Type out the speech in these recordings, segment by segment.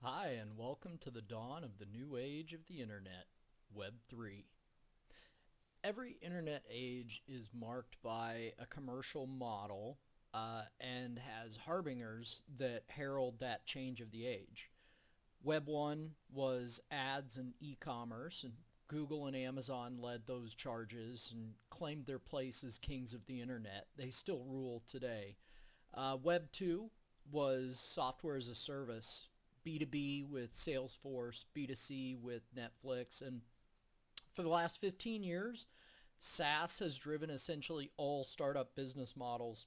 Hi, and welcome to the dawn of the new age of the internet, Web 3. Every internet age is marked by a commercial model and has harbingers that herald that change of the age. Web 1 was ads and e-commerce, and Google and Amazon led those charges and claimed their place as kings of the internet. They still rule today. Web 2 was software as a service, B2B with Salesforce, B2C with Netflix, and for the last 15 years, SaaS has driven essentially all startup business models.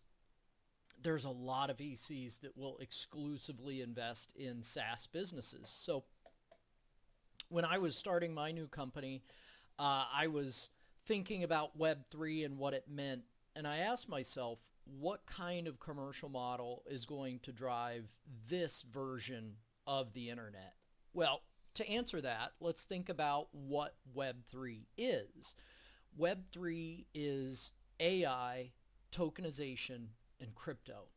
There's a lot of VCs that will exclusively invest in SaaS businesses. So when I was starting my new company, I was thinking about Web3 and what it meant. And I asked myself, what kind of commercial model is going to drive this version of the internet? Well, to answer that, let's think about what Web3 is. Web3 is AI, tokenization, and crypto,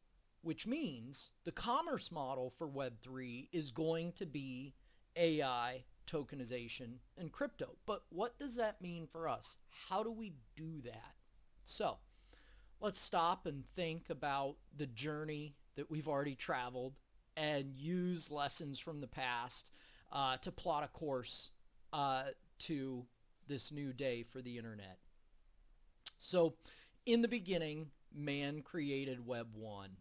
which means the commerce model for Web3 is going to be AI, tokenization, and crypto. But what does that mean for us? How do we do that? So let's stop and think about the journey that we've already traveled and use lessons from the past to plot a course to this new day for the internet. So in the beginning, man created Web 1,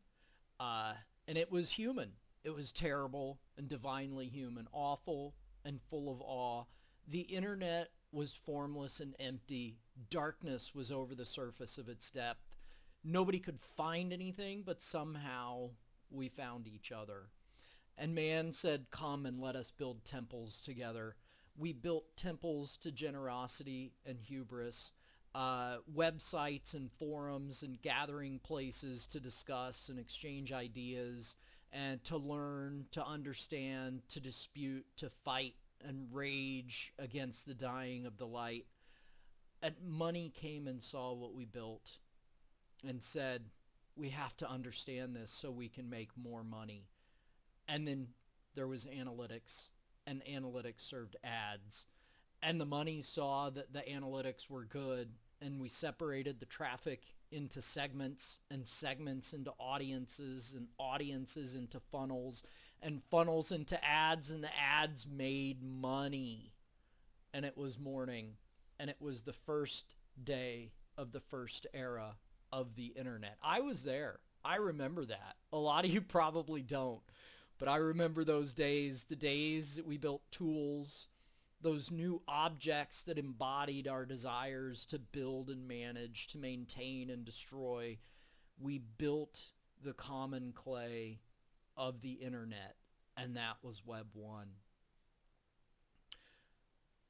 and it was human. It was terrible and divinely human, awful and full of awe. The internet was formless and empty. Darkness was over the surface of its depth. Nobody could find anything, but somehow we found each other. And man said, "Come and let us build temples together." We built temples to generosity and hubris, websites and forums and gathering places to discuss and exchange ideas and to learn, to understand, to dispute, to fight and rage against the dying of the light. And money came and saw what we built and said, we have to understand this so we can make more money. And then there was analytics, and analytics served ads. And the money saw that the analytics were good, and we separated the traffic into segments, and segments into audiences, and audiences into funnels, and funnels into ads, and the ads made money. And it was morning, and it was the first day of the first era of the internet. I was there. I remember that. A lot of you probably don't. But I remember those days, the days that we built tools, those new objects that embodied our desires to build and manage, to maintain and destroy. We built the common clay of the internet, and that was Web 1.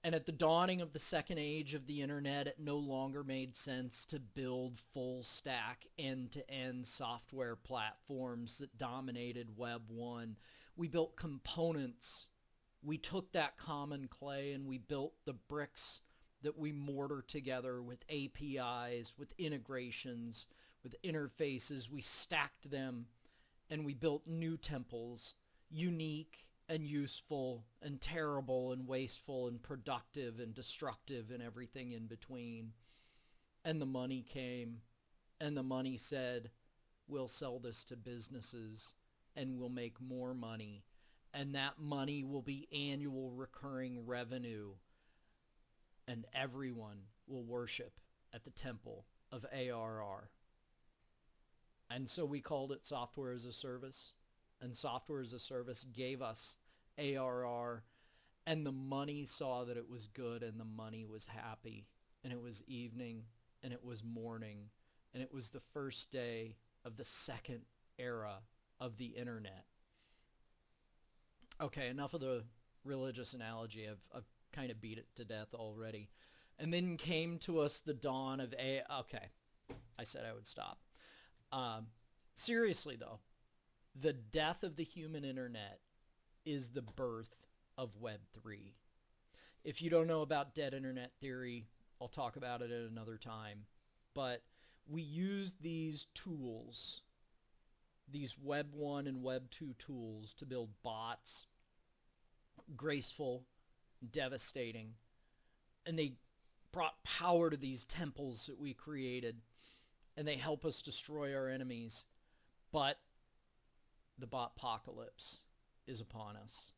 And at the dawning of the second age of the internet, it no longer made sense to build full stack end-to-end software platforms that dominated Web 1. We built components. We took that common clay and we built the bricks that we mortar together with APIs, with integrations, with interfaces. We stacked them and we built new temples, unique and useful and terrible and wasteful and productive and destructive and everything in between. And the money came, and the money said, we'll sell this to businesses and we'll make more money. And that money will be annual recurring revenue. And everyone will worship at the temple of ARR. And so we called it software as a service. And software as a service gave us ARR, and the money saw that it was good, and the money was happy, and it was evening, and it was morning, and it was the first day of the second era of the internet. Okay, enough of the religious analogy. I've kind of beat it to death already. And then came to us the dawn of Okay, I said I would stop. Seriously though, the death of the human internet is the birth of Web 3. If you don't know about dead internet theory, I'll talk about it at another time. But we used these tools, these Web 1 and Web 2 tools, to build bots, graceful, devastating, and they brought power to these temples that we created, and they help us destroy our enemies. But the botpocalypse is upon us.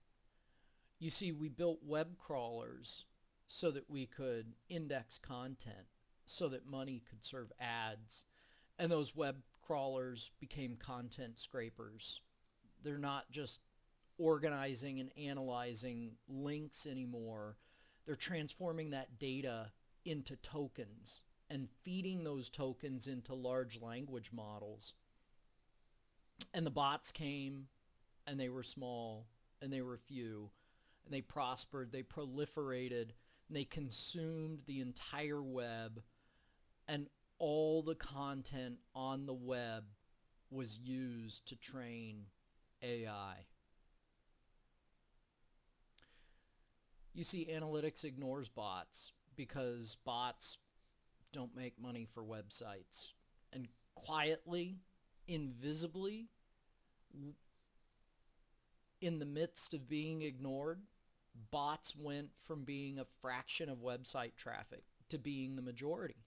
You see, we built web crawlers so that we could index content, so that money could serve ads. And those web crawlers became content scrapers. They're not just organizing and analyzing links anymore. They're transforming that data into tokens and feeding those tokens into large language models. And the bots came, and they were small, and they were few, and they prospered, they proliferated, and they consumed the entire web, and all the content on the web was used to train AI. You see, analytics ignores bots because bots don't make money for websites. And quietly, invisibly, in the midst of being ignored, bots went from being a fraction of website traffic to being the majority.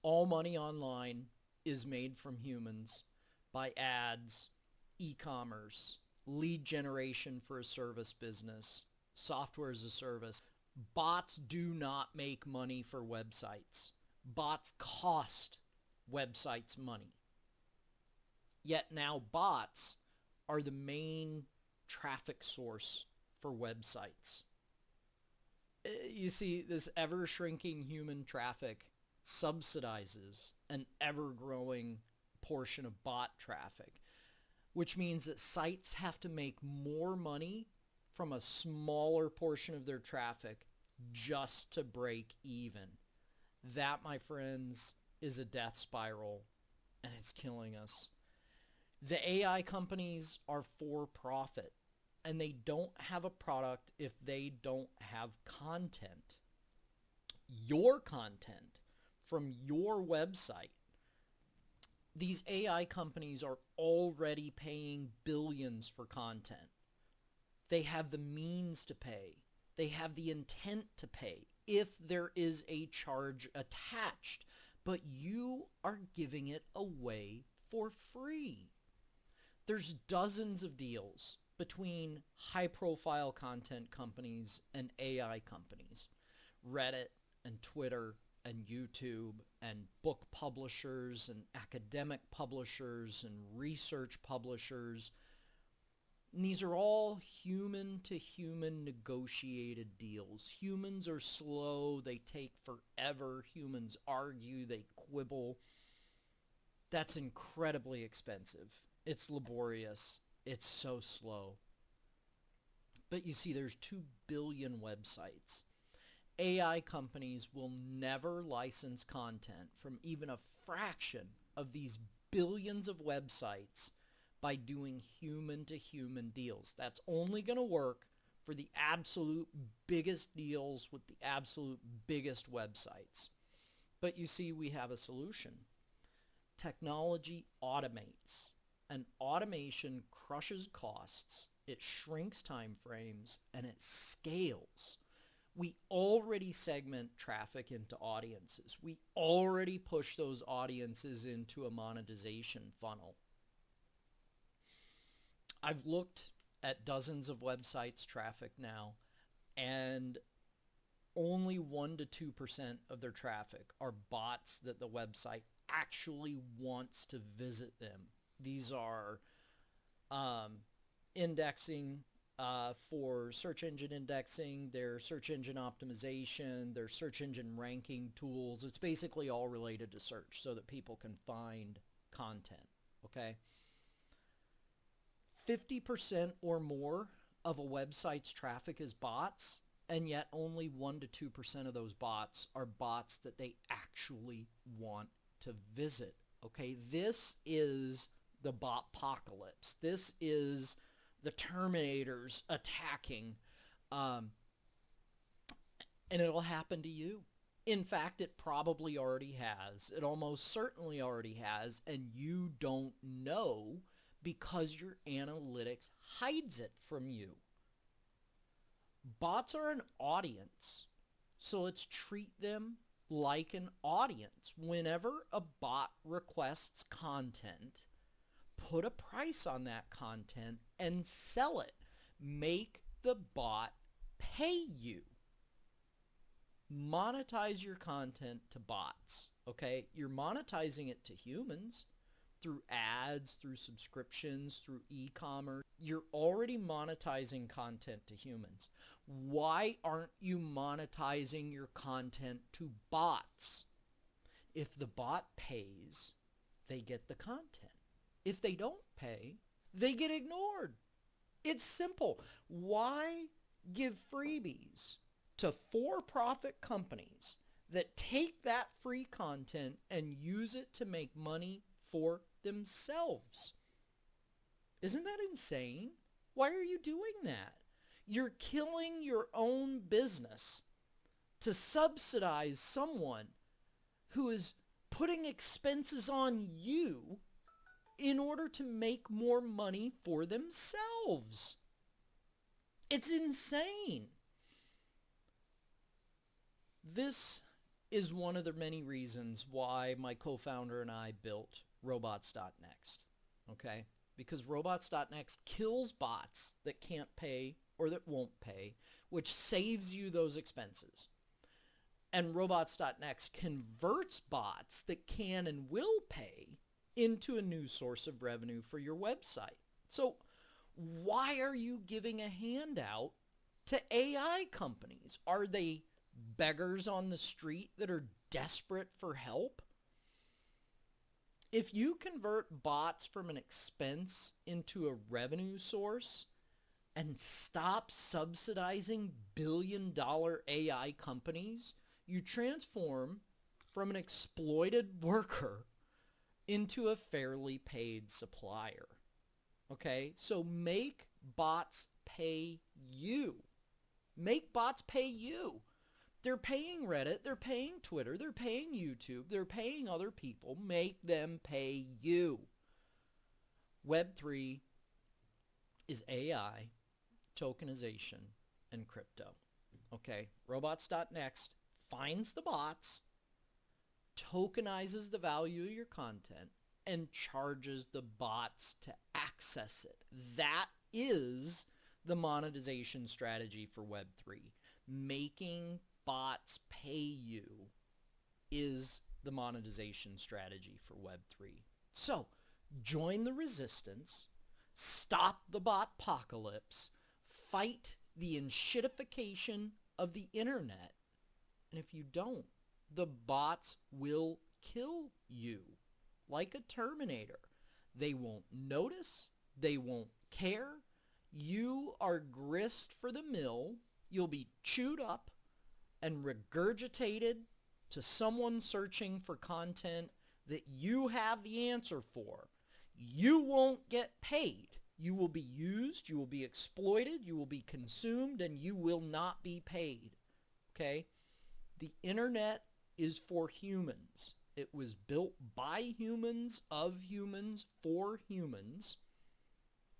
All money online is made from humans by ads, e-commerce, lead generation for a service business, software as a service. Bots do not make money for websites. Bots cost websites money. Yet now bots are the main traffic source for websites. You see, this ever-shrinking human traffic subsidizes an ever-growing portion of bot traffic, which means that sites have to make more money from a smaller portion of their traffic just to break even. That, my friends, is a death spiral, and it's killing us. The AI companies are for profit, and they don't have a product if they don't have content. Your content from your website. These AI companies are already paying billions for content. They have the means to pay. They have the intent to pay if there is a charge attached, but you are giving it away for free. There's dozens of deals between high-profile content companies and AI companies. Reddit and Twitter and YouTube and book publishers and academic publishers and research publishers. And these are all human-to-human negotiated deals. Humans are slow. They take forever. Humans argue. They quibble. That's incredibly expensive. It's laborious. It's so slow. But you see, there's 2 billion websites. AI companies will never license content from even a fraction of these billions of websites by doing human-to-human deals. That's only going to work for the absolute biggest deals with the absolute biggest websites. But you see, we have a solution. Technology automates, and automation crushes costs, it shrinks time frames, and it scales. We already segment traffic into audiences. We already push those audiences into a monetization funnel. I've looked at dozens of websites' traffic now, and only 1 to 2% of their traffic are bots that the website actually wants to visit them. These are indexing for search engine indexing, their search engine optimization, their search engine ranking tools. It's basically all related to search so that people can find content, okay? 50% or more of a website's traffic is bots, and yet only 1 to 2% of those bots are bots that they actually want to visit, okay? This is the botpocalypse. This is the Terminators attacking, and it'll happen to you. In fact, it probably already has. It almost certainly already has, and you don't know because your analytics hides it from you. Bots are an audience, so let's treat them like an audience. Whenever a bot requests content, put a price on that content and sell it. Make the bot pay you. Monetize your content to bots, okay? You're monetizing it to humans through ads, through subscriptions, through e-commerce. You're already monetizing content to humans. Why aren't you monetizing your content to bots? If the bot pays, they get the content. If they don't pay, they get ignored. It's simple. Why give freebies to for-profit companies that take that free content and use it to make money for themselves? Isn't that insane? Why are you doing that? You're killing your own business to subsidize someone who is putting expenses on you in order to make more money for themselves. It's insane. This is one of the many reasons why my co-founder and I built robots.next, okay? Because robots.next kills bots that can't pay or that won't pay, which saves you those expenses. And robots.next converts bots that can and will pay into a new source of revenue for your website. So why are you giving a handout to AI companies? Are they beggars on the street that are desperate for help? If you convert bots from an expense into a revenue source and stop subsidizing billion-dollar AI companies, you transform from an exploited worker into a fairly paid supplier. Okay? So make bots pay you. Make bots pay you. They're paying Reddit, they're paying Twitter, they're paying YouTube, they're paying other people. Make them pay you. Web3 is AI, tokenization, and crypto. Okay, robots.next finds the bots, tokenizes the value of your content, and charges the bots to access it. That is the monetization strategy for Web3. Making bots pay you is the monetization strategy for Web3. So, join the resistance, stop the botpocalypse, fight the enshittification of the internet, and if you don't, the bots will kill you like a Terminator. They won't notice, they won't care. You are grist for the mill. You'll be chewed up and regurgitated to someone searching for content that you have the answer for. You won't get paid. You will be used, you will be exploited, you will be consumed, and you will not be paid. Okay? The internet is for humans. It was built by humans, of humans, for humans.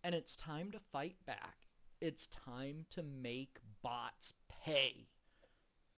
And it's time to fight back. It's time to make bots pay.